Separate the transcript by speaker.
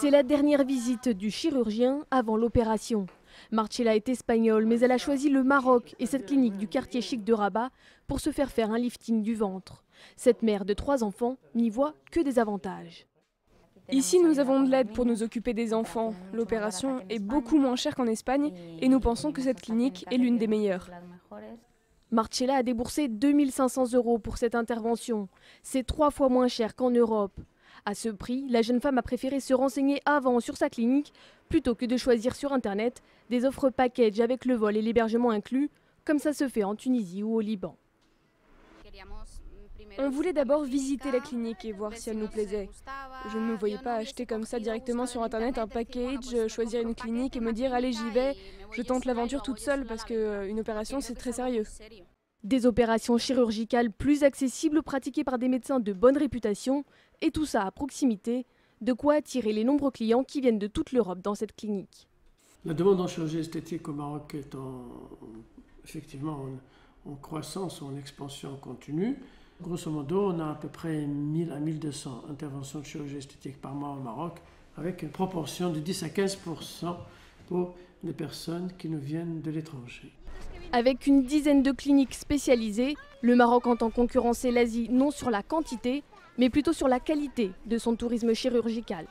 Speaker 1: C'est la dernière visite du chirurgien avant l'opération. Marcella est espagnole, mais elle a choisi le Maroc et cette clinique du quartier chic de Rabat pour se faire un lifting du ventre. Cette mère de 3 enfants n'y voit que des avantages.
Speaker 2: Ici, nous avons de l'aide pour nous occuper des enfants. L'opération est beaucoup moins chère qu'en Espagne et nous pensons que cette clinique est l'une des meilleures.
Speaker 1: Marcella a déboursé 2 500 € pour cette intervention. C'est 3 fois moins cher qu'en Europe. À ce prix, la jeune femme a préféré se renseigner avant sur sa clinique plutôt que de choisir sur Internet des offres package avec le vol et l'hébergement inclus, comme ça se fait en Tunisie ou au Liban.
Speaker 2: On voulait d'abord visiter la clinique et voir si elle nous plaisait. Je ne me voyais pas acheter comme ça directement sur Internet un package, choisir une clinique et me dire allez j'y vais, je tente l'aventure toute seule parce qu'une opération c'est très sérieux.
Speaker 1: Des opérations chirurgicales plus accessibles pratiquées par des médecins de bonne réputation et tout ça à proximité, de quoi attirer les nombreux clients qui viennent de toute l'Europe dans cette clinique.
Speaker 3: La demande en chirurgie esthétique au Maroc est effectivement en croissance, en expansion continue. Grosso modo, on a à peu près 1000 à 1200 interventions de chirurgie esthétique par mois au Maroc, avec une proportion de 10 à 15% pour les personnes qui nous viennent de l'étranger.
Speaker 1: Avec une dizaine de cliniques spécialisées, le Maroc entend concurrencer l'Asie non sur la quantité, mais plutôt sur la qualité de son tourisme chirurgical.